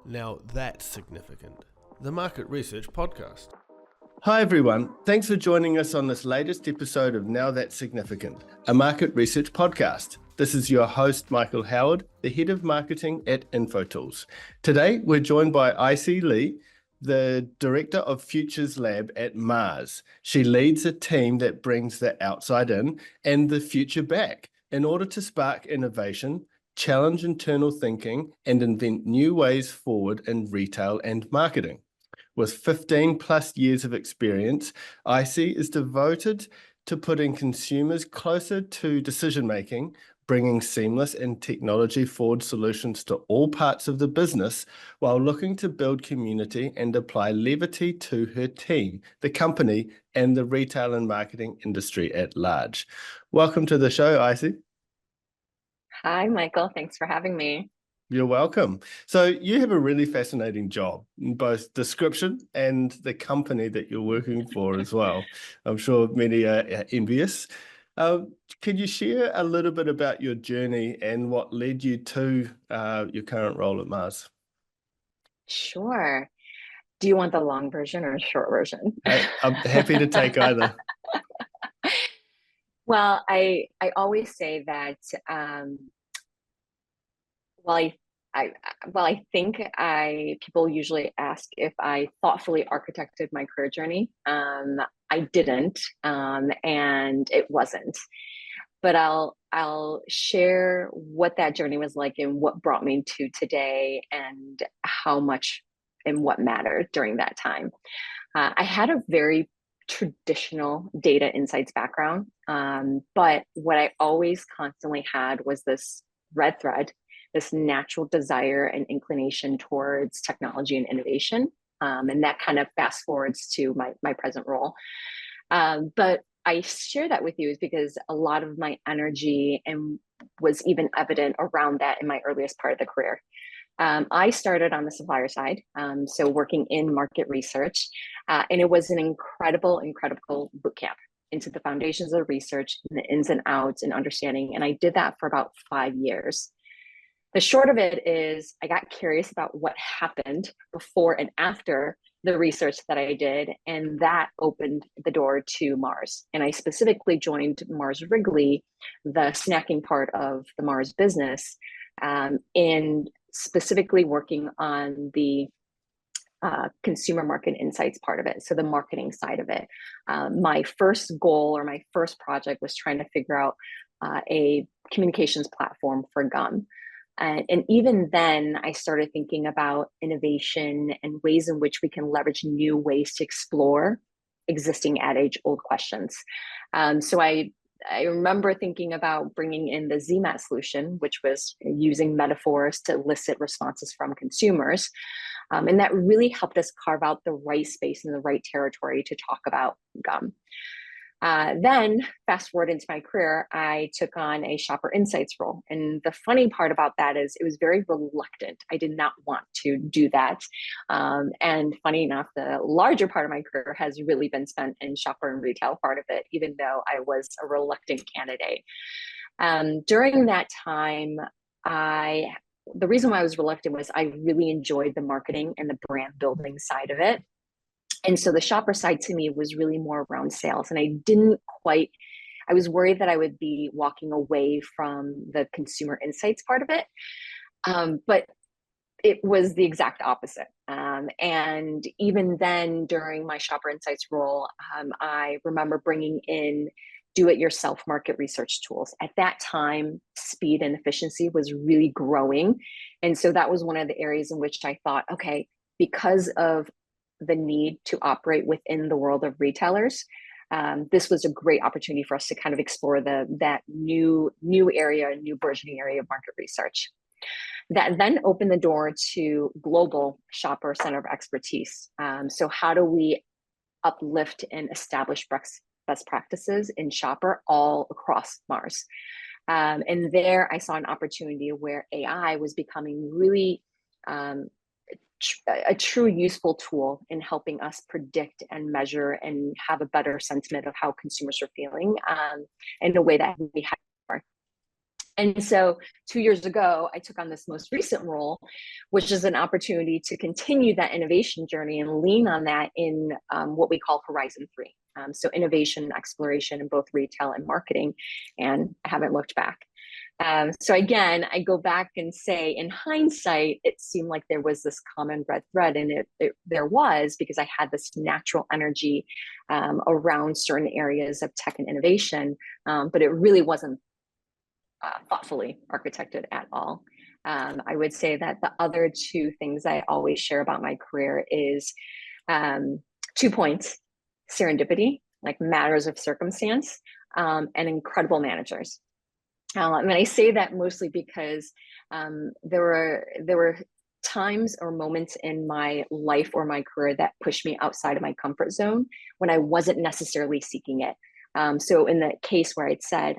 Now that's significant. The Market Research Podcast. Hi everyone, thanks for joining us on this latest episode of Now That's Significant, a market research podcast. This is your host, Michael Howard, the Head of Marketing at InfoTools. Today, we're joined by AiCi Li, the Director of Futures Lab at Mars. She leads a team that brings the outside in and the future back in order to spark innovation, challenge internal thinking, and invent new ways forward in retail and marketing. With 15 plus years of experience, AiCi is devoted to putting consumers closer to decision-making, bringing seamless and technology-forward solutions to all parts of the business while looking to build community and apply levity to her team, the company, and the retail and marketing industry at large. Welcome to the show, AiCi. Hi, Michael. Thanks for having me. You're welcome. So you have a really fascinating job, in both description and the company that you're working for as well. I'm sure many are envious. Could you share a little bit about your journey and what led you to your current role at Mars? Sure. Do you want the long version or short version? I'm happy to take either. Well, I always say that while I think people usually ask if I thoughtfully architected my career journey. I didn't, and it wasn't. But I'll share what that journey was like and what brought me to today and how much and what mattered during that time. I had a very traditional data insights background, but what I always constantly had was this red thread, this natural desire and inclination towards technology and innovation. And that kind of fast forwards to my present role. But I share that with you is because a lot of my energy and was even evident around that in my earliest part of the career. I started on the supplier side, so working in market research, and it was an incredible boot camp into the foundations of research, and the ins and outs and understanding. And I did that for about 5 years. The short of it is I got curious about what happened before and after the research that I did, and that opened the door to Mars. And I specifically joined Mars Wrigley, the snacking part of the Mars business, in specifically working on the consumer market insights part of it, so the marketing side of it. My first goal or my first project was trying to figure out a communications platform for gum. And even then, I started thinking about innovation and ways in which we can leverage new ways to explore existing adage old questions. So I remember thinking about bringing in the ZMAT solution, which was using metaphors to elicit responses from consumers. And that really helped us carve out the right space and the right territory to talk about gum. Then fast forward into my career, I took on a shopper insights role. And the funny part about that is it was very reluctant. I did not want to do that. And funny enough, the larger part of my career has really been spent in shopper and retail part of it, even though I was a reluctant candidate. During that time, the reason why I was reluctant was I really enjoyed the marketing and the brand building side of it. And so the shopper side to me was really more around sales. And I was worried that I would be walking away from the consumer insights part of it. But it was the exact opposite. And even then, during my shopper insights role, I remember bringing in do-it-yourself market research tools. At that time, speed and efficiency was really growing. And so that was one of the areas in which I thought, okay, because of the need to operate within the world of retailers, this was a great opportunity for us to kind of explore that new area, new burgeoning area of market research. That then opened the door to global shopper center of expertise. So how do we uplift and establish best practices in shopper all across Mars? And there I saw an opportunity where AI was becoming really a true useful tool in helping us predict and measure and have a better sentiment of how consumers are feeling in a way that we had before. And so 2 years ago, I took on this most recent role, which is an opportunity to continue that innovation journey and lean on that in what we call Horizon 3. So innovation and exploration in both retail and marketing, and I haven't looked back. So again, I go back and say, in hindsight, it seemed like there was this common red thread, and there was, because I had this natural energy around certain areas of tech and innovation, but it really wasn't thoughtfully architected at all. I would say that the other two things I always share about my career is 2 points: serendipity, like matters of circumstance, and incredible managers. And I say that mostly because there were times or moments in my life or my career that pushed me outside of my comfort zone when I wasn't necessarily seeking it. So in the case where I'd said,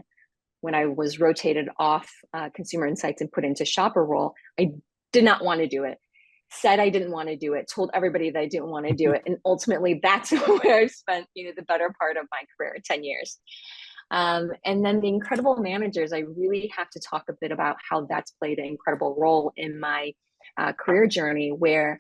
when I was rotated off consumer insights and put into shopper role, I did not want to do it. Said I didn't want to do it, told everybody that I didn't want to do it. And ultimately that's where I spent, the better part of my career, 10 years. And then the incredible managers, I really have to talk a bit about how that's played an incredible role in my career journey, where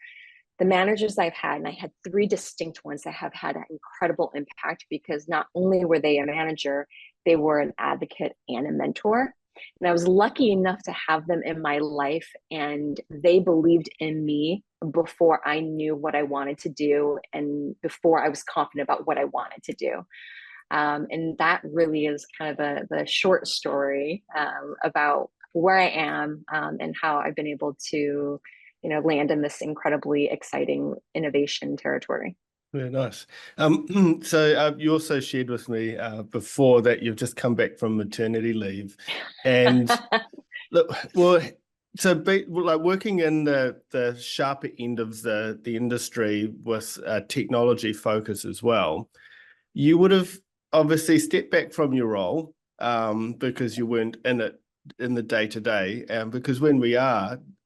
the managers I've had, and I had 3 distinct ones that have had an incredible impact, because not only were they a manager, they were an advocate and a mentor. And I was lucky enough to have them in my life, and they believed in me before I knew what I wanted to do and before I was confident about what I wanted to do. And that really is kind of the short story about where I am and how I've been able to, land in this incredibly exciting innovation territory. Very nice. So you also shared with me before that you've just come back from maternity leave, and look, well, so like working in the sharper end of the industry with technology focus as well, you would have obviously stepped back from your role because you weren't in it in the day-to-day, and because when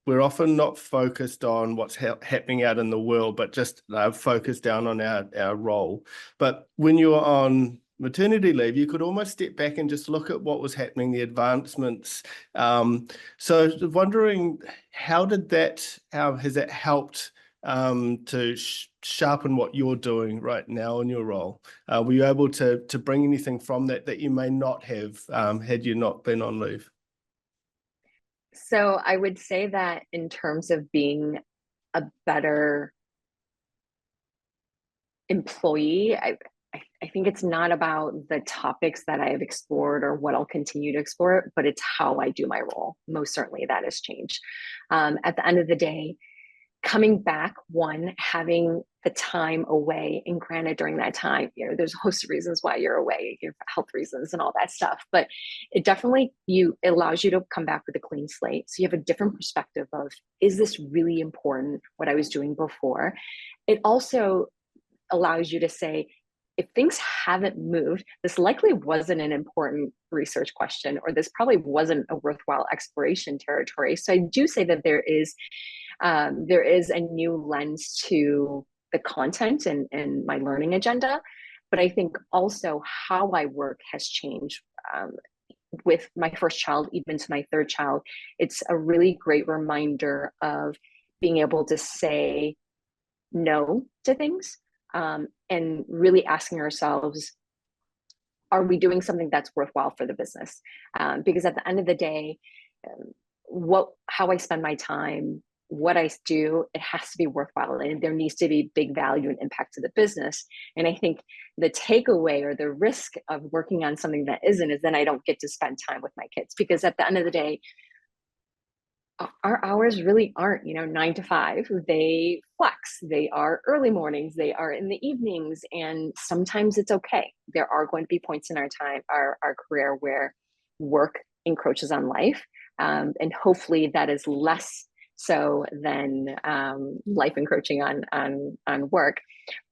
we're often not focused on what's happening out in the world, but just focused down on our role. But when you were on maternity leave, you could almost step back and just look at what was happening, the advancements. So wondering, how has that helped to sharpen what you're doing right now in your role? Were you able to bring anything from that you may not have had you not been on leave? So I would say that in terms of being a better employee, I think it's not about the topics that I have explored or what I'll continue to explore, but it's how I do my role. Most certainly that has changed. At the end of the day, coming back, having the time away, and granted during that time, there's a host of reasons why you're away, your health reasons and all that stuff, but it definitely, it allows you to come back with a clean slate. So you have a different perspective of, is this really important, what I was doing before? It also allows you to say, if things haven't moved, this likely wasn't an important research question, or this probably wasn't a worthwhile exploration territory. So I do say that there is a new lens to the content and my learning agenda, but I think also how I work has changed. With my first child, even to my third child, it's a really great reminder of being able to say no to things, and really asking ourselves, are we doing something that's worthwhile for the business? Because at the end of the day, how I spend my time, what I do, it has to be worthwhile, and there needs to be big value and impact to the business. And I think the takeaway or the risk of working on something that isn't is then I don't get to spend time with my kids, because at the end of the day, our hours really aren't 9 to 5. They flex. They are early mornings, they are in the evenings, and sometimes it's okay. There are going to be points in our career where work encroaches on life, and hopefully that is less so than life encroaching on work.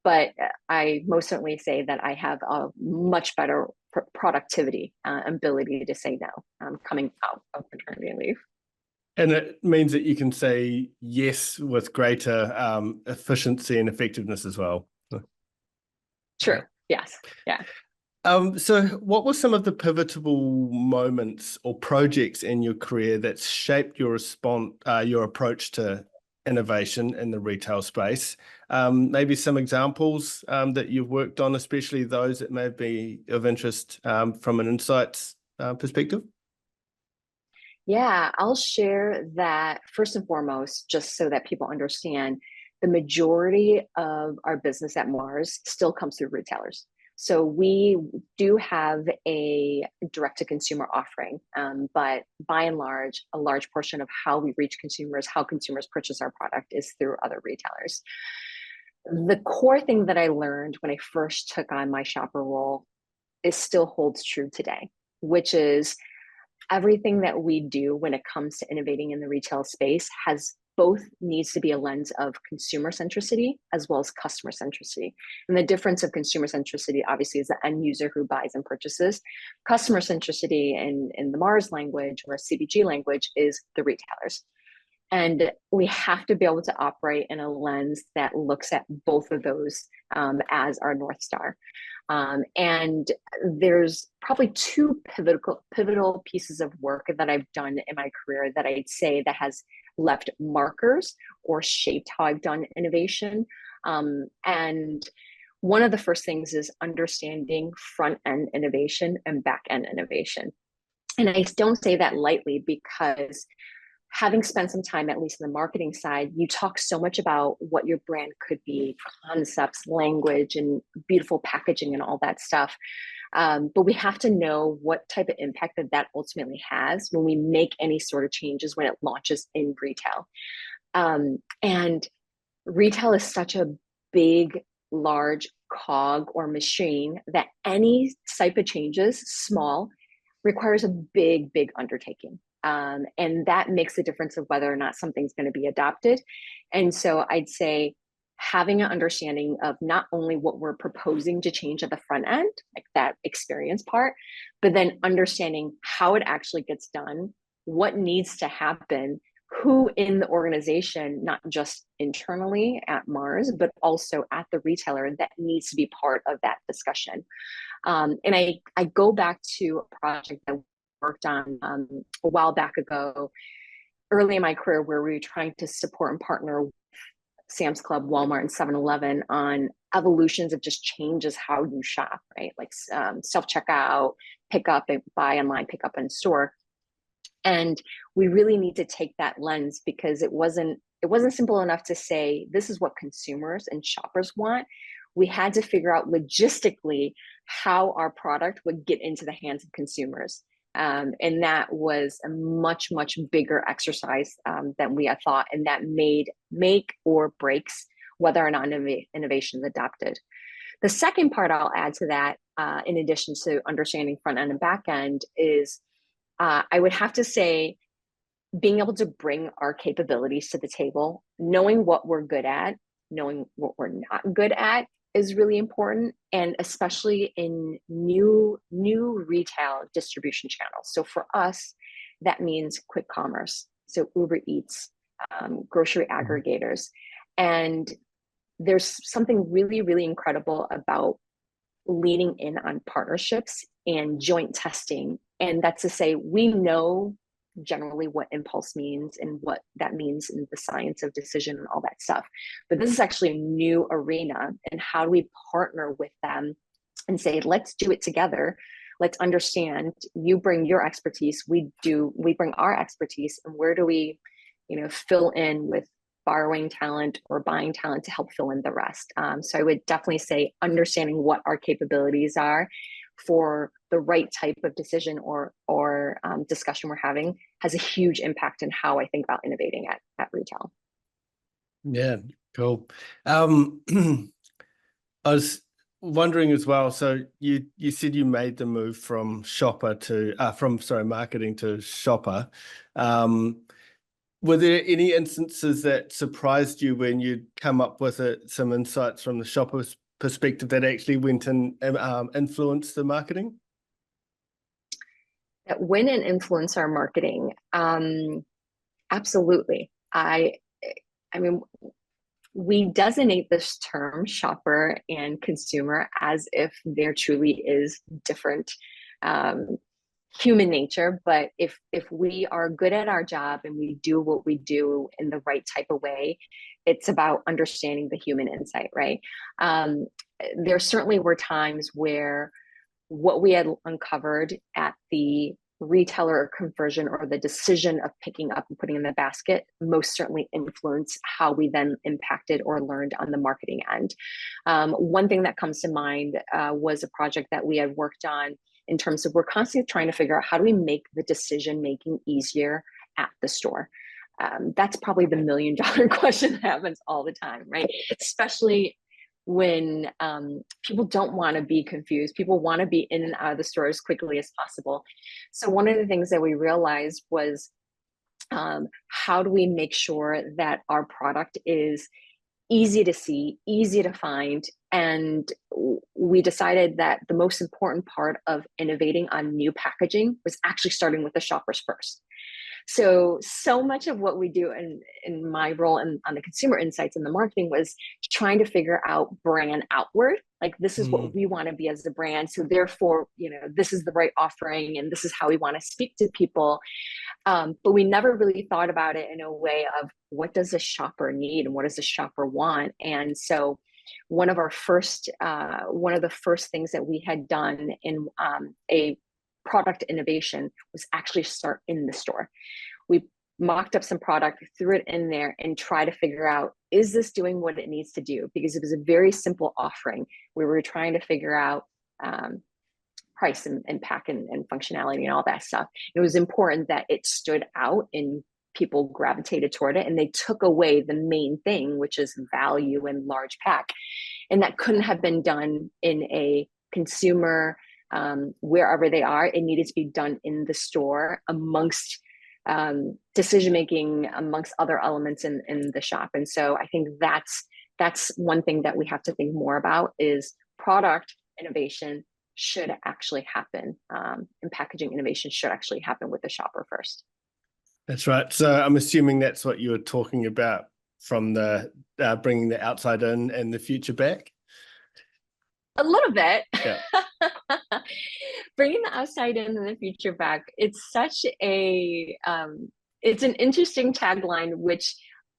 But I most certainly say that I have a much better productivity ability to say no coming out of maternity leave. And it means that you can say yes with greater efficiency and effectiveness as well. True. Yes. Yeah. So what were some of the pivotal moments or projects in your career that shaped your your approach to innovation in the retail space? Maybe some examples that you've worked on, especially those that may be of interest from an insights perspective. Yeah, I'll share that first and foremost, just so that people understand, the majority of our business at Mars still comes through retailers. So we do have a direct to consumer offering, but by and large, a large portion of how we reach consumers, how consumers purchase our product is through other retailers. The core thing that I learned when I first took on my shopper role is still holds true today, which is everything that we do when it comes to innovating in the retail space has both needs to be a lens of consumer centricity as well as customer centricity. And the difference of consumer centricity obviously is the end user who buys and purchases. Customer centricity in the Mars language or CPG language is the retailers. And we have to be able to operate in a lens that looks at both of those as our North Star. And there's probably two pivotal pieces of work that I've done in my career that I'd say that has left markers or shaped how I've done innovation. And one of the first things is understanding front end innovation and back end innovation. And I don't say that lightly because having spent some time, at least in the marketing side, you talk so much about what your brand could be, concepts, language, and beautiful packaging and all that stuff. But we have to know what type of impact that ultimately has when we make any sort of changes when it launches in retail. And retail is such a big, large cog or machine that any type of changes, small, requires a big undertaking. And that makes a difference of whether or not something's going to be adopted. And so I'd say having an understanding of not only what we're proposing to change at the front end, like that experience part, but then understanding how it actually gets done, what needs to happen, who in the organization, not just internally at Mars, but also at the retailer that needs to be part of that discussion. And I go back to a project that I worked on a while back ago, early in my career, where we were trying to support and partner with Sam's Club, Walmart, and 7-Eleven on evolutions of just changes how you shop, right? Like self-checkout, pick up, buy online, pick up in store. And we really need to take that lens because it wasn't simple enough to say, this is what consumers and shoppers want. We had to figure out logistically how our product would get into the hands of consumers. And that was a much bigger exercise than we had thought. And that make or breaks whether or not innovation is adopted. The second part I'll add to that, in addition to understanding front end and back end, is I would have to say being able to bring our capabilities to the table, knowing what we're good at, knowing what we're not good at is really important, and especially in new retail distribution channels. So for us, that means quick commerce, so Uber Eats, grocery aggregators. And there's something really incredible about leaning in on partnerships and joint testing. And that's to say, we know generally what impulse means and what that means in the science of decision and all that stuff. But this is actually a new arena, and how do we partner with them and say, let's do it together. Let's understand, you bring your expertise, we bring our expertise, and where do we, fill in with borrowing talent or buying talent to help fill in the rest. So I would definitely say understanding what our capabilities are for the right type of decision or discussion we're having has a huge impact in how I think about innovating at retail. Yeah, cool. I was wondering as well, so you said you made the move from marketing to shopper. Were there any instances that surprised you when you'd come up with some insights from the shopper's perspective that actually went and influenced the marketing? That win and influence our marketing, absolutely. I mean, we designate this term shopper and consumer as if there truly is different human nature. But if we are good at our job and we do what we do in the right type of way, it's about understanding the human insight, right? There certainly were times where what we had uncovered at the retailer conversion or the decision of picking up and putting in the basket most certainly influenced how we then impacted or learned on the marketing end. One thing that comes to mind was a project that we had worked on in terms of we're constantly trying to figure out how do we make the decision making easier at the store. That's probably the $1 million question that happens all the time, right? Especially when people don't want to be confused. People want to be in and out of the store as quickly as possible. So one of the things that we realized was how do we make sure that our product is easy to see, easy to find. And we decided that the most important part of innovating on new packaging was actually starting with the shoppers first. So much of what we do in my role on the consumer insights and the marketing was trying to figure out brand outward. Like, this is what we want to be as a brand. So therefore, this is the right offering and this is how we want to speak to people. But we never really thought about it in a way of what does a shopper need and what does a shopper want? And so one of the first things that we had done in a product innovation was actually start in the store. We mocked up some product, threw it in there, and try to figure out, is this doing what it needs to do? Because it was a very simple offering. We were trying to figure out price and pack and functionality and all that stuff. It was important that it stood out and people gravitated toward it, and they took away the main thing, which is value and large pack. And that couldn't have been done in a consumer wherever they are. It needed to be done in the store amongst decision making, amongst other elements in the shop. And so I think that's one thing that we have to think more about is product innovation should actually happen, and packaging innovation should actually happen with the shopper first. That's right. So I'm assuming that's what you were talking about from the bringing the outside in and the future back. A little bit. Yeah. Bringing the outside in and the future back. It's such it's an interesting tagline, which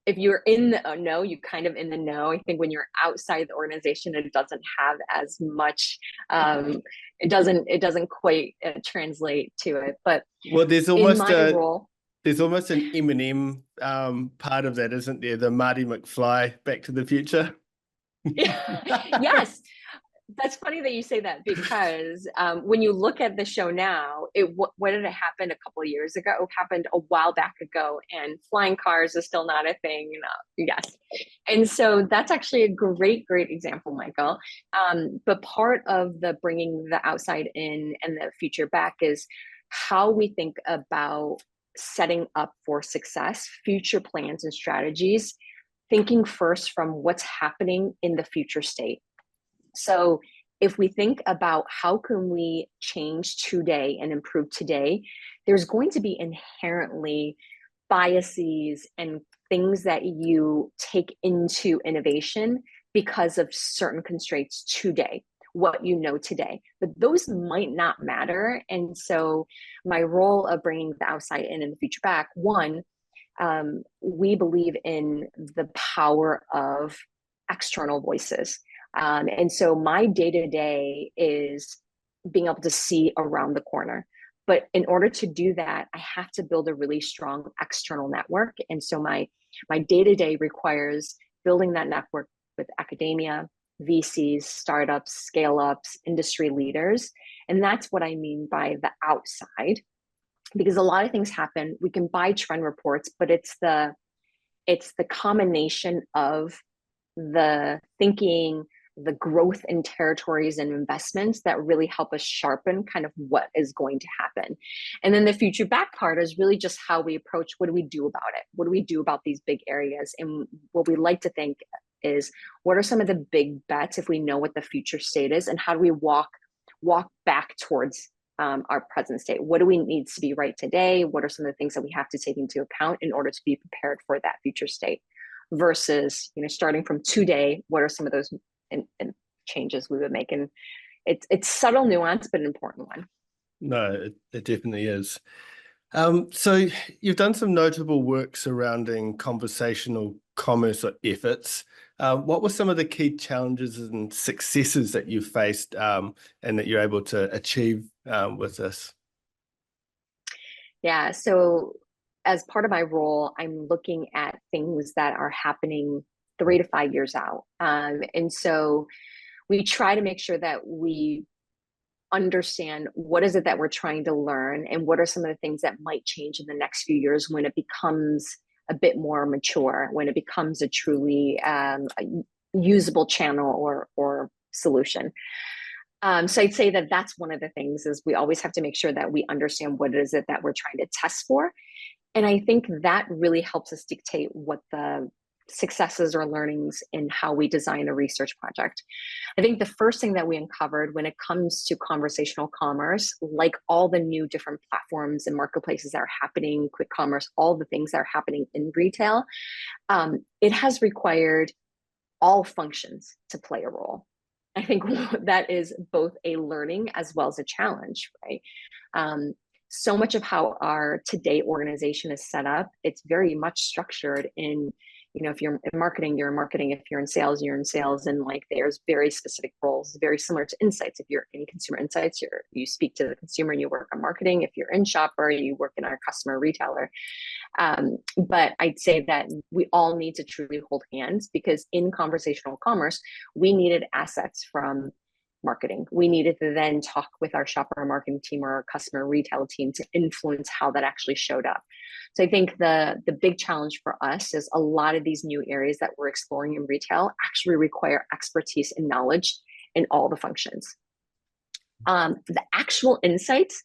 if you're in the know, you kind of in the know. I think when you're outside the organization, it doesn't have as much, it doesn't quite translate to it. But well, there's almost role, there's almost an M&M part of that, isn't there? The Marty McFly Back to the Future. Yes. That's funny that you say that, because when you look at the show now, what did it happen a couple of years ago? It happened a while back ago, and flying cars is still not a thing. Yes. And so that's actually a great example, Michael. But part of the bringing the outside in and the future back is how we think about setting up for success, future plans and strategies, thinking first from what's happening in the future state. So if we think about how can we change today and improve today, there's going to be inherently biases and things that you take into innovation because of certain constraints today, what you know today, but those might not matter. And so my role of bringing the outside in and the future back, one, we believe in the power of external voices. And so my day-to-day is being able to see around the corner. But in order to do that, I have to build a really strong external network. And so my day-to-day requires building that network with academia, VCs, startups, scale-ups, industry leaders. And that's what I mean by the outside, because a lot of things happen. We can buy trend reports, but it's the combination of the thinking, the growth in territories and investments that really help us sharpen kind of what is going to happen. And then the future back part is really just how we approach, what do we do about it? What do we do about these big areas? And what we like to think is, what are some of the big bets if we know what the future state is, and how do we walk back towards our present state? What do we need to be right today? What are some of the things that we have to take into account in order to be prepared for that future state? versus, starting from today, what are some of those and changes we would make? And it's subtle nuance, but an important one. No, it definitely is. So you've done some notable work surrounding conversational commerce efforts. What were some of the key challenges and successes that you faced and that you're able to achieve with this? Yeah, so as part of my role, I'm looking at things that are happening 3 to 5 years out. And so we try to make sure that we understand what is it that we're trying to learn and what are some of the things that might change in the next few years when it becomes a bit more mature, when it becomes a truly usable channel or solution. So I'd say that that's one of the things is we always have to make sure that we understand what is it that we're trying to test for. And I think that really helps us dictate what the successes or learnings in how we design a research project. I think the first thing that we uncovered when it comes to conversational commerce, like all the new different platforms and marketplaces that are happening, quick commerce, all the things that are happening in retail, it has required all functions to play a role. I think that is both a learning as well as a challenge, right? So much of how our today organization is set up, it's very much structured in, if you're in marketing, you're in marketing. If you're in sales, you're in sales. And like, there's very specific roles, very similar to insights. If you're in consumer insights, you speak to the consumer and you work on marketing. If you're in shopper, you work in our customer retailer. But I'd say that we all need to truly hold hands, because in conversational commerce, we needed assets from marketing. We needed to then talk with our shopper marketing team or our customer retail team to influence how that actually showed up. So I think the big challenge for us is a lot of these new areas that we're exploring in retail actually require expertise and knowledge in all the functions. The actual insights.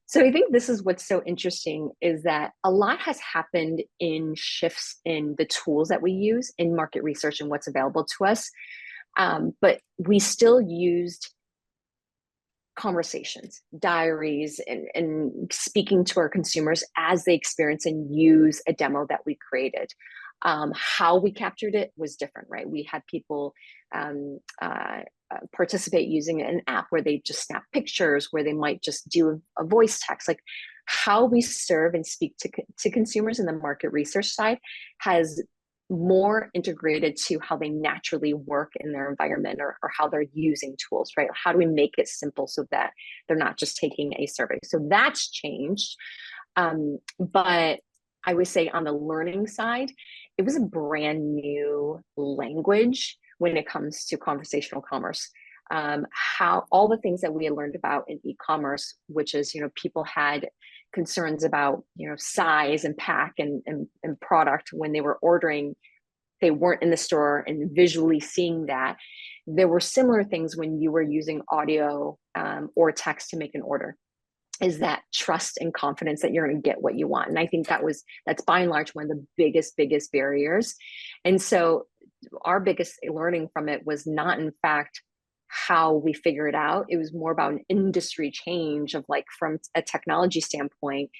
So I think this is what's so interesting is that a lot has happened in shifts in the tools that we use in market research and what's available to us. But we still used conversations, diaries, and speaking to our consumers as they experience and use a demo that we created. How we captured it was different, right? We had people participate using an app where they just snap pictures, where they might just do a voice text. Like, how we serve and speak to consumers in the market research side has more integrated to how they naturally work in their environment or how they're using tools, right? How do we make it simple so that they're not just taking a survey? So that's changed. But I would say on the learning side, it was a brand new language when it comes to conversational commerce. How all the things that we had learned about in e-commerce, which is, people had concerns about, size and pack and product when they were ordering, they weren't in the store and visually seeing that. There were similar things when you were using audio or text to make an order, is that trust and confidence that you're going to get what you want. And I think that's by and large one of the biggest barriers. And so our biggest learning from it was not in fact how we figure it out. It was more about an industry change of, like, from a technology standpoint,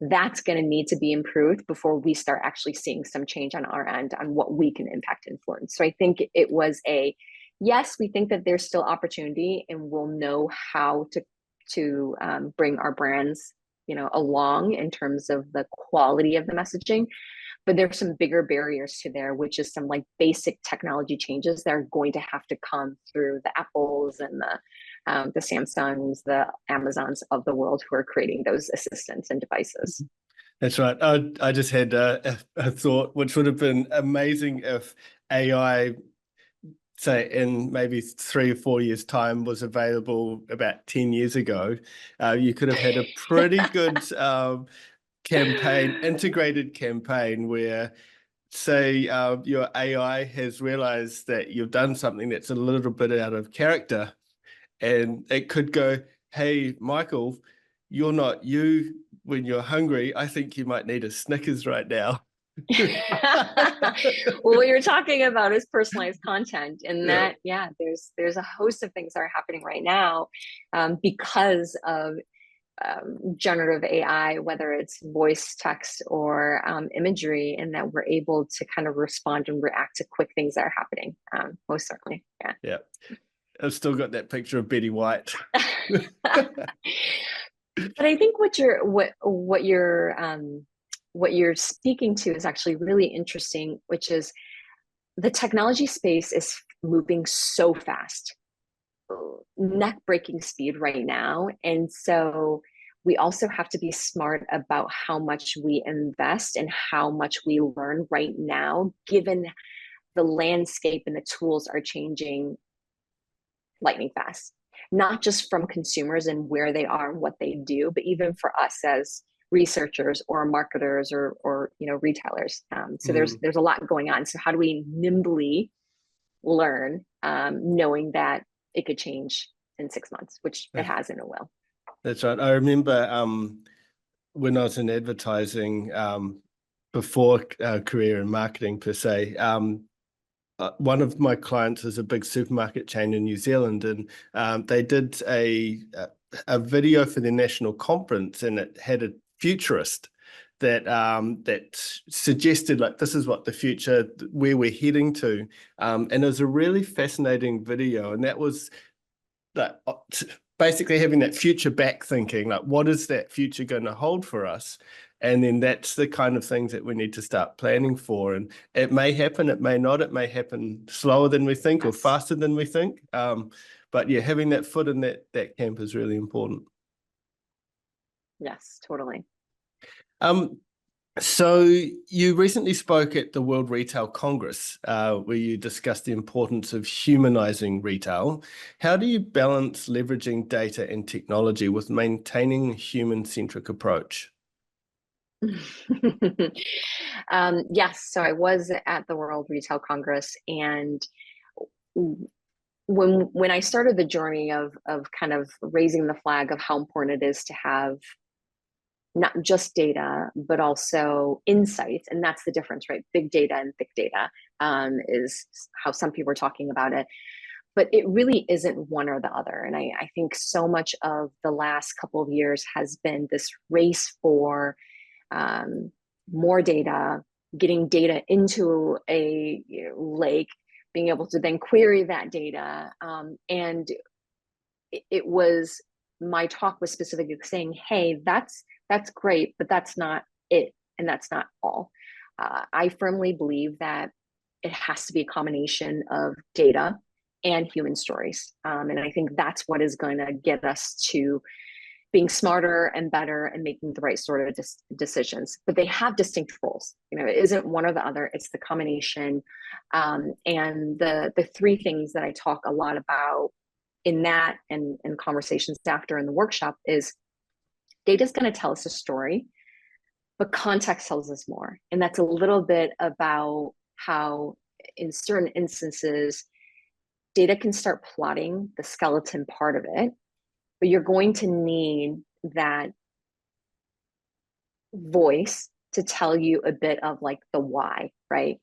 that's going to need to be improved before we start actually seeing some change on our end on what we can impact influence. So I think it was yes, we think that there's still opportunity and we'll know how to bring our brands, along in terms of the quality of the messaging. But there's some bigger barriers to there, which is some like basic technology changes that are going to have to come through the Apples and the Samsungs, the Amazons of the world who are creating those assistants and devices. That's right. I just had a thought, which would have been amazing if AI, say in maybe 3 or 4 years' time, was available about 10 years ago. You could have had a pretty good integrated campaign where, say, your AI has realized that you've done something that's a little bit out of character, and it could go, "Hey, Michael, you're not you when you're hungry. I think you might need a Snickers right now." Well, what you're talking about is personalized content, and there's a host of things that are happening right now because of generative AI, whether it's voice, text, or imagery, and that we're able to kind of respond and react to quick things that are happening. Most certainly, yeah. Yeah, I've still got that picture of Betty White. But I think what you're speaking to is actually really interesting, which is the technology space is moving so fast, neck-breaking speed right now. And so we also have to be smart about how much we invest and how much we learn right now, given the landscape and the tools are changing lightning fast, not just from consumers and where they are and what they do, but even for us as researchers or marketers or retailers. So there's a lot going on. So how do we nimbly learn, knowing that it could change in 6 months, which it has and it will. That's right. I remember when I was in advertising, before career in marketing per se, one of my clients is a big supermarket chain in New Zealand, and they did a video for their national conference, and it had a futurist that suggested, like, this is what the future, where we're heading to, and it was a really fascinating video, and that was that basically having that future back thinking, like, what is that future going to hold for us? And then that's the kind of things that we need to start planning for. And it may happen, it may not, it may happen slower than we think or faster than we think. But yeah, having that foot in that camp is really important. Yes, totally. So you recently spoke at the World Retail Congress, where you discussed the importance of humanizing retail. How do you balance leveraging data and technology with maintaining a human-centric approach? Yes, so I was at the World Retail Congress, and when I started the journey of kind of raising the flag of how important it is to have not just data, but also insights. And that's the difference, right? Big data and thick data is how some people are talking about it. But it really isn't one or the other. And I think so much of the last couple of years has been this race for more data, getting data into a lake, being able to then query that data. And it was, my talk was specifically saying, hey, that's great, but that's not it. And that's not all. I firmly believe that it has to be a combination of data and human stories. And I think that's what is going to get us to being smarter and better and making the right sort of decisions. But they have distinct roles. It isn't one or the other, it's the combination. And the three things that I talk a lot about in that and conversations after in the workshop is data is going to tell us a story, but context tells us more. And that's a little bit about how in certain instances, data can start plotting the skeleton part of it, but you're going to need that voice to tell you a bit of like the why, right?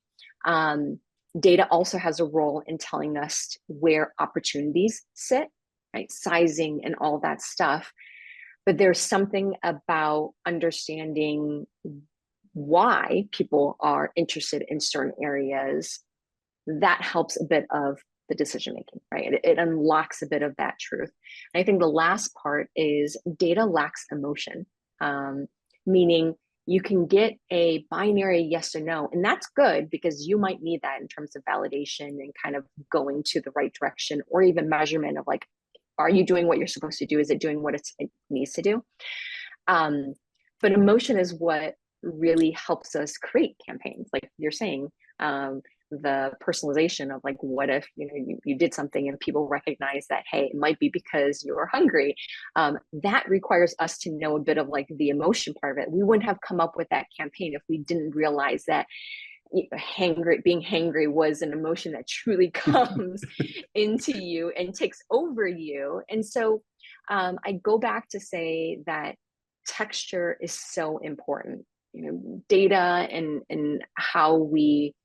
Data also has a role in telling us where opportunities sit, right? Sizing and all that stuff. But there's something about understanding why people are interested in certain areas that helps a bit of the decision making, right? It unlocks a bit of that truth. And I think the last part is data lacks emotion, meaning you can get a binary yes or no, and that's good because you might need that in terms of validation and kind of going to the right direction, or even measurement of like, are you doing what you're supposed to do? Is it doing what it needs to do? But emotion is what really helps us create campaigns, like you're saying. The personalization of like, what if you did something and people recognize that, hey, it might be because you're hungry. That requires us to know a bit of like the emotion part of it. We wouldn't have come up with that campaign if we didn't realize that being hangry was an emotion that truly comes into you and takes over you. And so I go back to say that texture is so important. Data and how we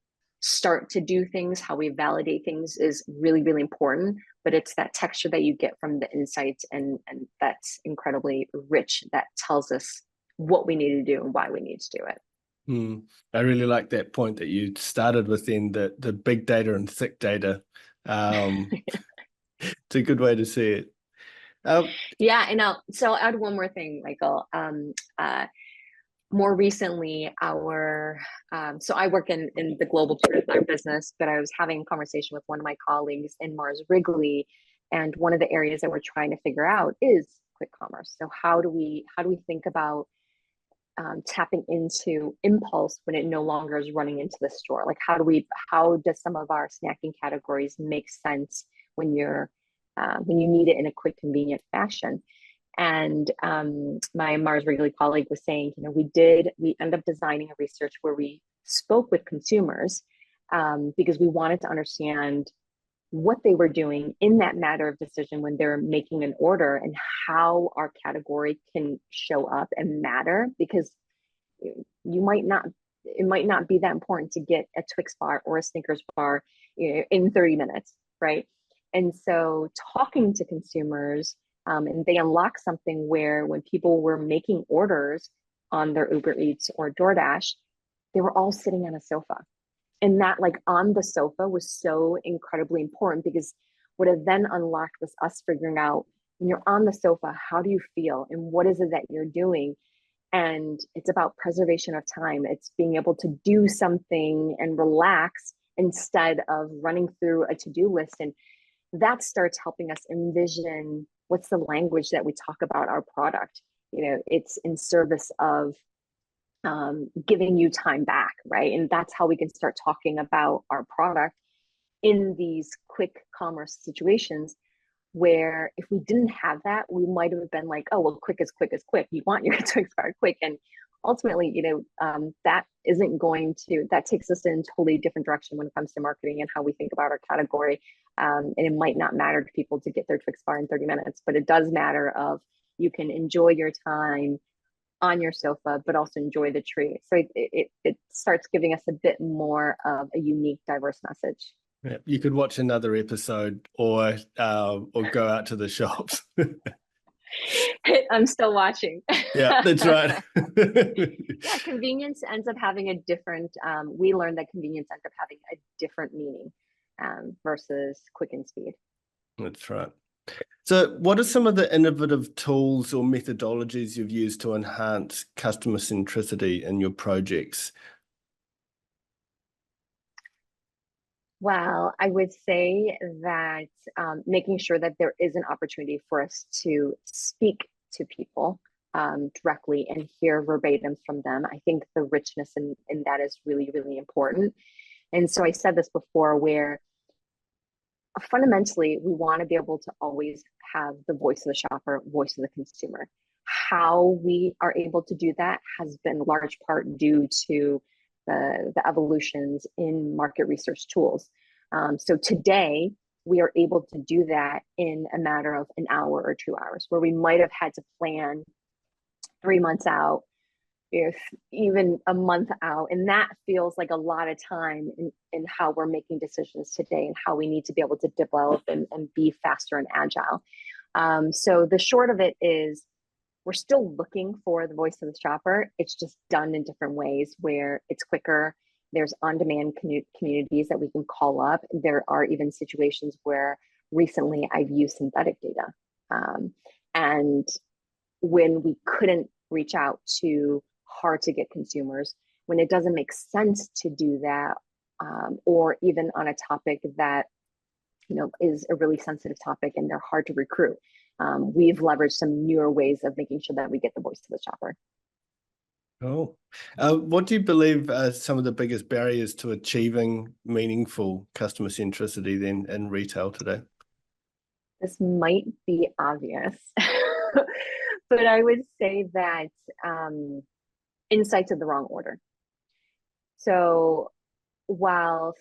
start to do things, how we validate things is really, really important. But it's that texture that you get from the insights, and that's incredibly rich, that tells us what we need to do and why we need to do it. I really like that point that you started with, then the big data and thick data. It's a good way to see it. Yeah, and so I'll add one more thing, Michael. More recently, so I work in the global part of our business, but I was having a conversation with one of my colleagues in Mars Wrigley, and one of the areas that we're trying to figure out is quick commerce. So how do we think about tapping into impulse when it no longer is running into the store? Like how does some of our snacking categories make sense when you need it in a quick, convenient fashion? And my Mars Wrigley colleague was saying, we ended up designing a research where we spoke with consumers because we wanted to understand what they were doing in that matter of decision when they're making an order, and how our category can show up and matter, because it might not be that important to get a Twix bar or a Snickers bar in 30 minutes, right? And so talking to consumers, and they unlocked something where when people were making orders on their Uber Eats or DoorDash, they were all sitting on a sofa. And that, like, on the sofa was so incredibly important, because what it then unlocked was us figuring out, when you're on the sofa, how do you feel and what is it that you're doing? And it's about preservation of time. It's being able to do something and relax instead of running through a to-do list. And that starts helping us envision what's the language that we talk about our product. It's in service of giving you time back, right? And that's how we can start talking about our product in these quick commerce situations, where if we didn't have that, we might have been like, oh, well, quick is quick is quick. You want your Twix bar quick. And ultimately, that takes us in a totally different direction when it comes to marketing and how we think about our category. And it might not matter to people to get their Twix bar in 30 minutes, but it does matter of you can enjoy your time on your sofa, but also enjoy the treat. So it starts giving us a bit more of a unique, diverse message. Yeah, you could watch another episode or go out to the shops. I'm still watching. Yeah, that's right. Yeah, convenience ends up having a different, we learned that convenience ends up having a different meaning versus quick and speed. That's right. So what are some of the innovative tools or methodologies you've used to enhance customer centricity in your projects? Well, I would say that making sure that there is an opportunity for us to speak to people directly and hear verbatims from them. I think the richness in that is really, really important. And so I said this before, where fundamentally we want to be able to always have the voice of the shopper, voice of the consumer. How we are able to do that has been large part due to the evolutions in market research tools. So today, we are able to do that in a matter of an hour or 2 hours, where we might have had to plan 3 months out, if even a month out. And that feels like a lot of time in how we're making decisions today and how we need to be able to develop and be faster and agile. So the short of it is, we're still looking for the voice of the shopper. It's just done in different ways where it's quicker. There's on-demand communities that we can call up. There are even situations where recently I've used synthetic data. And when we couldn't reach out to hard to get consumers, when it doesn't make sense to do that, or even on a topic that is a really sensitive topic and they're hard to recruit, we've leveraged some newer ways of making sure that we get the voice of the shopper. Oh, what do you believe are some of the biggest barriers to achieving meaningful customer centricity then in retail today? This might be obvious, but I would say that insights in the wrong order. So while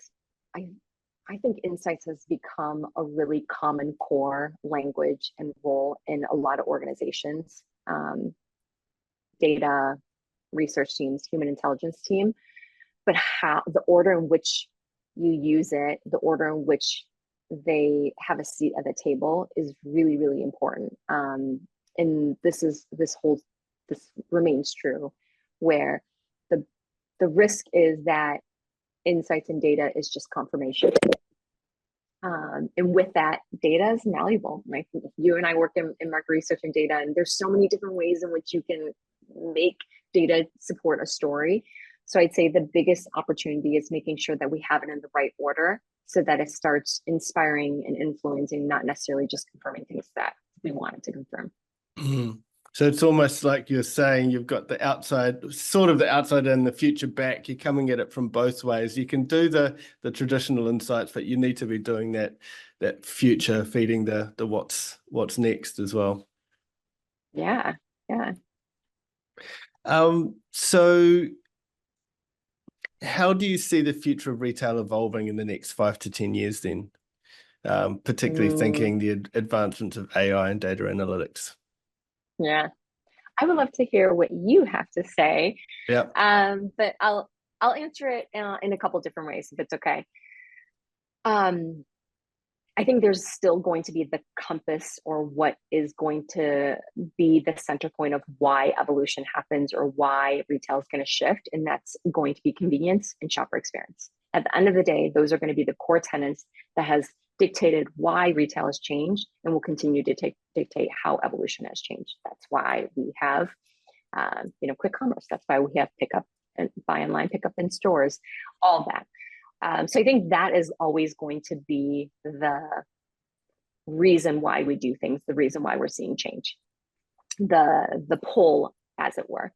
I think insights has become a really common core language and role in a lot of organizations, data, research teams, human intelligence team, but how the order in which you use it, the order in which they have a seat at the table is really, really important. And this remains true, where the risk is that insights and data is just confirmation. And with that, data is malleable. Right? You and I work in market research and data, and there's so many different ways in which you can make data support a story. So I'd say the biggest opportunity is making sure that we have it in the right order so that it starts inspiring and influencing, not necessarily just confirming things that we wanted to confirm. Mm. So it's almost like you're saying you've got the outside, sort of the outside and the future back. You're coming at it from both ways. You can do the traditional insights, but you need to be doing that future, feeding the what's next as well. Yeah. So how do you see the future of retail evolving in the next 5 to 10 years then? Particularly thinking the advancements of AI and data analytics. Yeah. I would love to hear what you have to say. Yeah. But I'll answer it in a couple different ways, if it's okay. I think there's still going to be the compass, or what is going to be the center point of why evolution happens or why retail is going to shift, and that's going to be convenience and shopper experience. At the end of the day, those are going to be the core tenets that has dictated why retail has changed and will continue to dictate how evolution has changed. That's why we have, quick commerce. That's why we have pickup and buy online, pickup in stores, all that. So I think that is always going to be the reason why we do things, the reason why we're seeing change, the pull, as it were.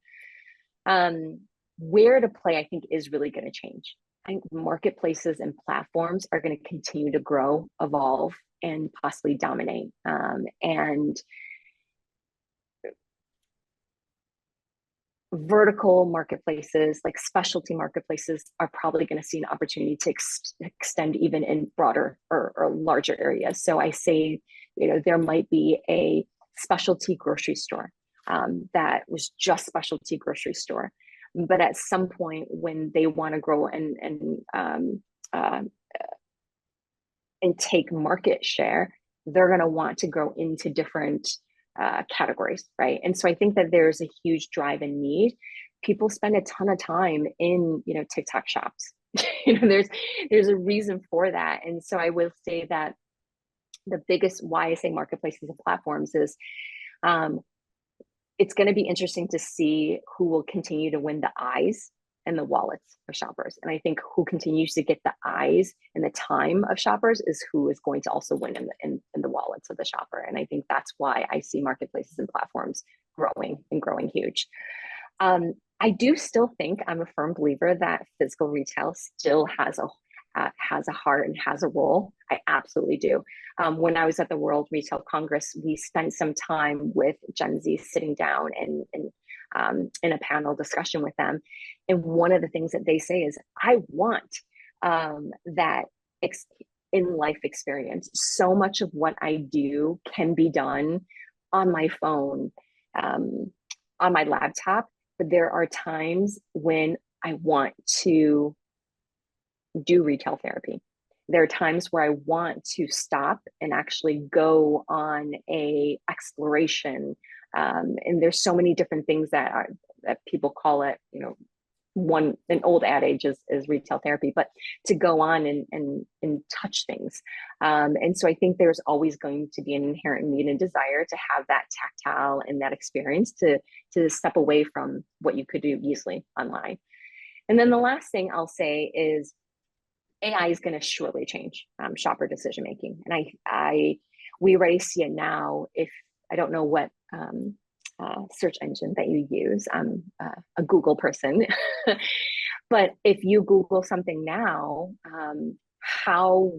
Where to play, I think, is really going to change. I think marketplaces and platforms are going to continue to grow, evolve, and possibly dominate. And vertical marketplaces, like specialty marketplaces, are probably going to see an opportunity to extend even in broader or larger areas. So I say, there might be a specialty grocery store that was just specialty grocery store, but at some point when they want to grow and take market share, they're going to want to grow into different categories, right? And so I think that there's a huge drive and need. People spend a ton of time in, TikTok shops. There's a reason for that. And so I will say that the biggest why I say marketplaces and platforms is it's going to be interesting to see who will continue to win the eyes and the wallets of shoppers. And I think who continues to get the eyes and the time of shoppers is who is going to also win in the wallets of the shopper. And I think that's why I see marketplaces and platforms growing huge. I do still think, I'm a firm believer that physical retail still has a heart and has a role. I absolutely do. When I was at the World Retail Congress, we spent some time with Gen Z sitting down and in a panel discussion with them. And one of the things that they say is, I want that in-life experience. So much of what I do can be done on my phone, on my laptop, but there are times when I want to do retail therapy. There are times where I want to stop and actually go on a exploration. And there's so many different things that people call it, an old adage is retail therapy, but to go on and touch things. And so I think there's always going to be an inherent need and desire to have that tactile and that experience to step away from what you could do easily online. And then the last thing I'll say is AI is going to surely change shopper decision making, and we already see it now. If I don't know what search engine that you use, I'm a Google person, but if you Google something now, how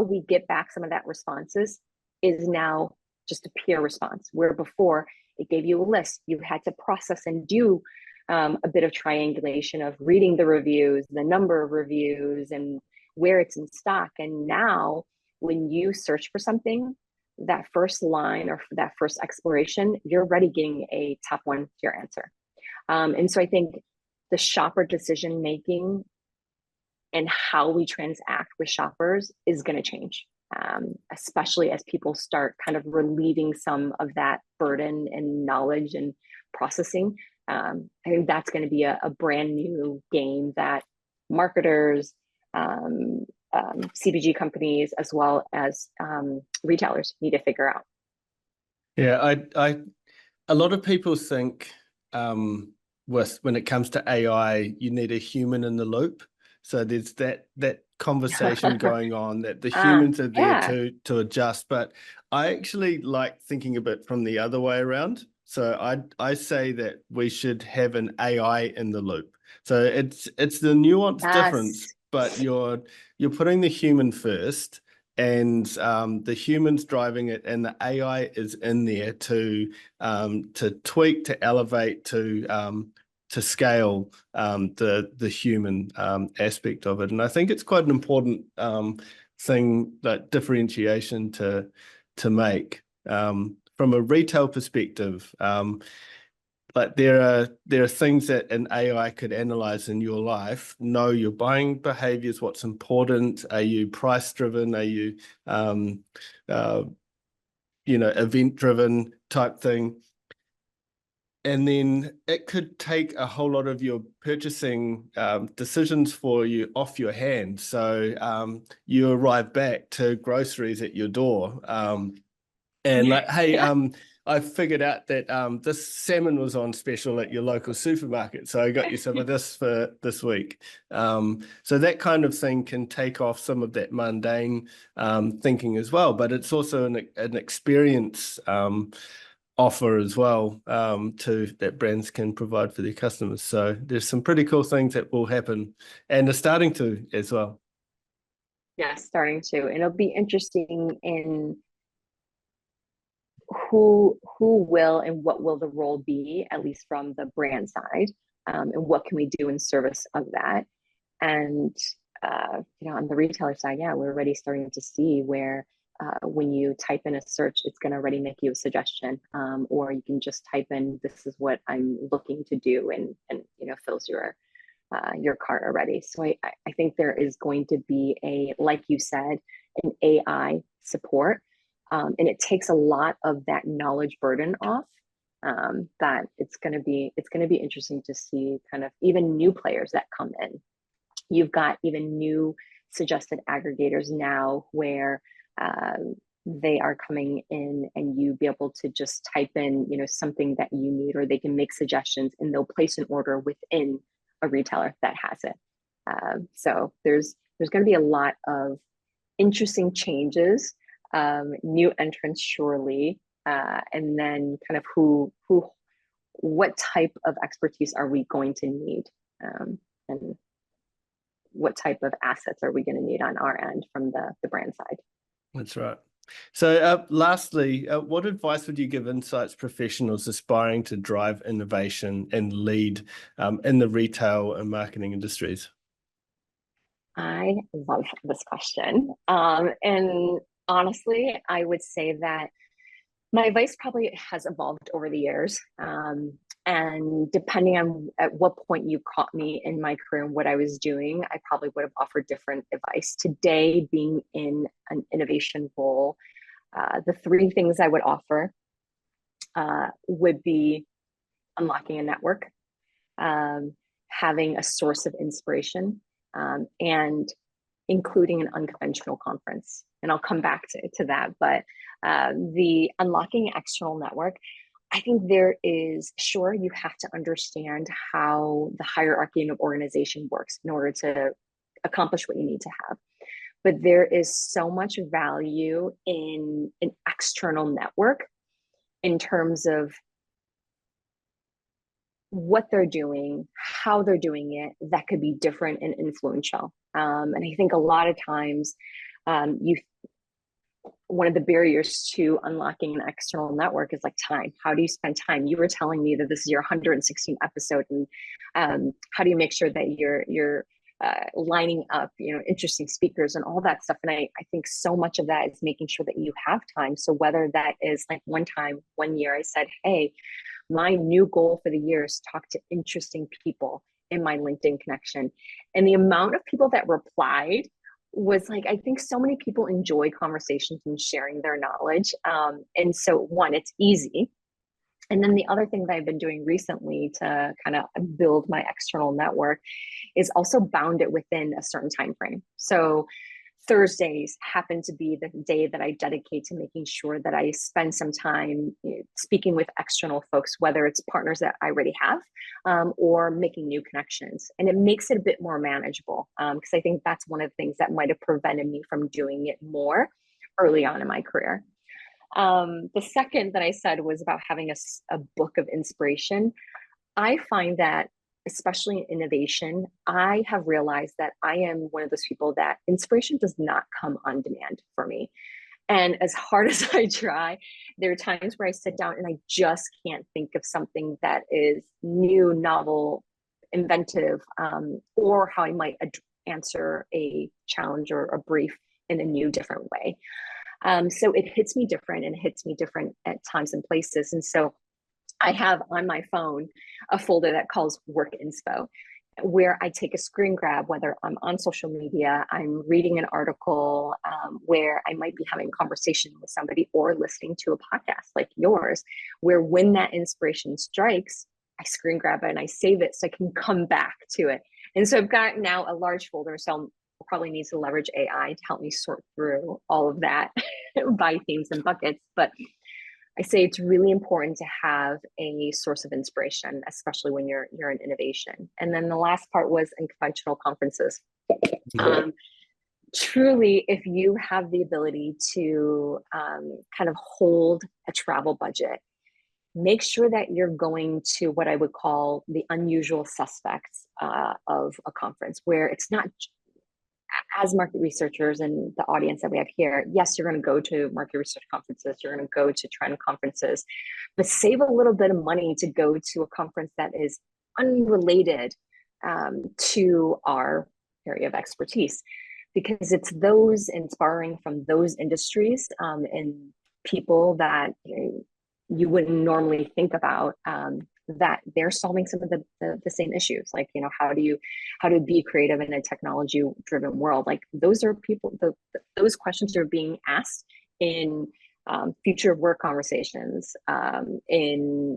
we get back some of that responses is now just a peer response, where before it gave you a list, you had to process and do a bit of triangulation of reading the reviews, the number of reviews, and where it's in stock. And now when you search for something, that first line or that first exploration, you're already getting a top one tier answer. And so I think the shopper decision making and how we transact with shoppers is going to change, especially as people start kind of relieving some of that burden and knowledge and processing. I think that's going to be a brand new game that marketers, CPG companies, as well as retailers need to figure out. Yeah, a lot of people think when it comes to AI, you need a human in the loop. So there's that conversation going on that the humans are there to adjust. But I actually like thinking a bit from the other way around. So I say that we should have an AI in the loop. So it's the nuanced difference, but you're putting the human first, and the humans driving it, and the AI is in there to tweak, to elevate, to scale the human aspect of it. And I think it's quite an important thing, that differentiation to make from a retail perspective. Like there are things that an AI could analyze in your life, know your buying behaviors, what's important. Are you price driven? Are you event driven type thing? And then it could take a whole lot of your purchasing decisions for you off your hand. So you arrive back to groceries at your door, and like, hey, I figured out that this salmon was on special at your local supermarket, so I got you some of this for this week. So that kind of thing can take off some of that mundane thinking as well, but it's also an experience offer as well that brands can provide for their customers. So there's some pretty cool things that will happen and are starting to as well. Yeah, starting to. And it'll be interesting in who will and what will the role be, at least from the brand side, and what can we do in service of that. And on the retailer side, yeah, we're already starting to see where when you type in a search, it's going to already make you a suggestion, or you can just type in, this is what I'm looking to do, and fills your cart already. So I think there is going to be like you said, an AI support, and it takes a lot of that knowledge burden off. That it's going to be interesting to see kind of even new players that come in. You've got even new suggested aggregators now where they are coming in, and you be able to just type in something that you need, or they can make suggestions and they'll place an order within a retailer that has it. So there's going to be a lot of interesting changes, new entrants surely, and then kind of what type of expertise are we going to need, and what type of assets are we going to need on our end from the brand side. That's right. So lastly, what advice would you give insights professionals aspiring to drive innovation and lead in the retail and marketing industries? I love this question. And honestly, I would say that my advice probably has evolved over the years. And depending on at what point you caught me in my career and what I was doing, I probably would have offered different advice. Today, being in an innovation role, the three things I would offer would be unlocking a network, having a source of inspiration, and including an unconventional conference. And I'll come back to that. But the unlocking external network, I think sure, you have to understand how the hierarchy of organization works in order to accomplish what you need to have. But there is so much value in an external network in terms of what they're doing, how they're doing it, that could be different and influential. And I think a lot of times one of the barriers to unlocking an external network is like time. How do you spend time? You were telling me that this is your 116th episode, and how do you make sure that you're lining up, interesting speakers and all that stuff? And I think so much of that is making sure that you have time. So whether that is like one year I said, hey, my new goal for the year is talk to interesting people in my LinkedIn connection. And the amount of people that replied was like, I think so many people enjoy conversations and sharing their knowledge. And so one, it's easy. And then the other thing that I've been doing recently to kind of build my external network is also bound it within a certain time frame. So Thursdays happen to be the day that I dedicate to making sure that I spend some time speaking with external folks, whether it's partners that I already have or making new connections. And it makes it a bit more manageable because I think that's one of the things that might have prevented me from doing it more early on in my career. The second that I said was about having a book of inspiration. I find that, especially in innovation, I have realized that I am one of those people that inspiration does not come on demand for me. And as hard as I try, there are times where I sit down and I just can't think of something that is new, novel, inventive, or how I might answer a challenge or a brief in a new, different way. So it hits me different, and it hits me different at times and places. And so I have on my phone a folder that calls work inspo, where I take a screen grab, whether I'm on social media, I'm reading an article, where I might be having a conversation with somebody or listening to a podcast like yours, where when that inspiration strikes, I screen grab it and I save it so I can come back to it. And so I've got now a large folder. So I'll probably need to leverage AI to help me sort through all of that by themes and buckets. But I say it's really important to have a source of inspiration, especially when you're in innovation. And then the last part was unconventional conferences. Truly, if you have the ability to kind of hold a travel budget, make sure that you're going to what I would call the unusual suspects of a conference, where it's not, as market researchers and the audience that we have here, yes, you're going to go to market research conferences, you're going to go to trend conferences, but save a little bit of money to go to a conference that is unrelated to our area of expertise, because it's those inspiring from those industries and people that you wouldn't normally think about, that they're solving some of the same issues, like, how to be creative in a technology driven world. Like, those are people, those questions are being asked in future work conversations, in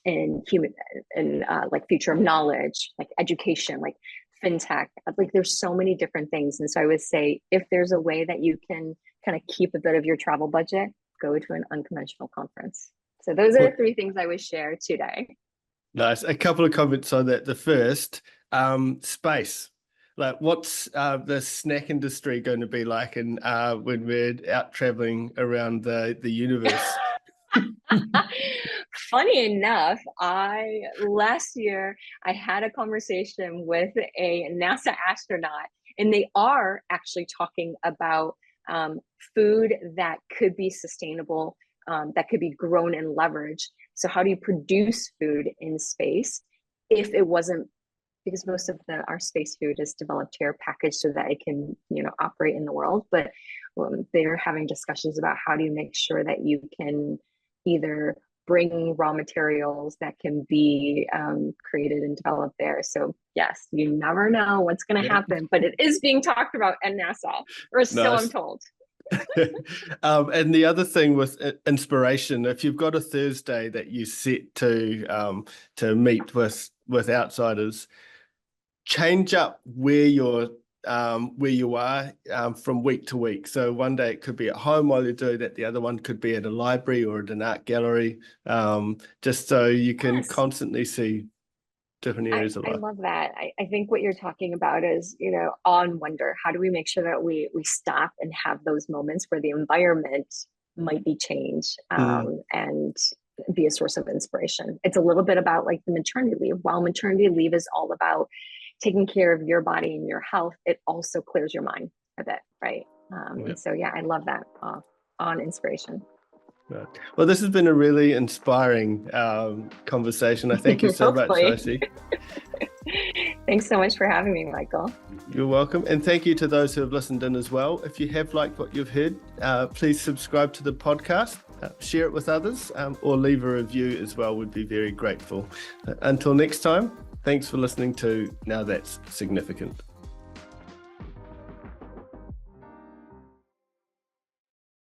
human, in like future of knowledge, like education, like fintech, like there's so many different things. And so I would say, if there's a way that you can kind of keep a bit of your travel budget, go to an unconventional conference. So those are the three things I would share today. Nice. A couple of comments on that. The first, space. Like, what's the snack industry going to be like when we're out traveling around the universe? Funny enough, last year I had a conversation with a NASA astronaut, and they are actually talking about food that could be sustainable, that could be grown and leveraged. So how do you produce food in space if it wasn't, because most of our space food is developed here, packaged so that it can, operate in the world. But they're having discussions about how do you make sure that you can either bring raw materials that can be created and developed there. So yes, you never know what's going to happen, but it is being talked about at NASA, or so I'm told. And the other thing with inspiration, if you've got a Thursday that you set to meet with outsiders, change up where you are from week to week. So one day it could be at home while you're doing that. The other one could be at a library or at an art gallery, just so you can constantly see different areas of life. I love that. I think what you're talking about is, awe and wonder. How do we make sure that we stop and have those moments where the environment might be changed and be a source of inspiration? It's a little bit about like the maternity leave. While maternity leave is all about taking care of your body and your health, it also clears your mind a bit, right? And so, I love that on inspiration. Right. Well, this has been a really inspiring conversation. I thank you so much, AiCi. Thanks so much for having me, Michael. You're welcome. And thank you to those who have listened in as well. If you have liked what you've heard, please subscribe to the podcast, share it with others, or leave a review as well. We'd be very grateful. Until next time, Thanks for listening to Now That's Significant.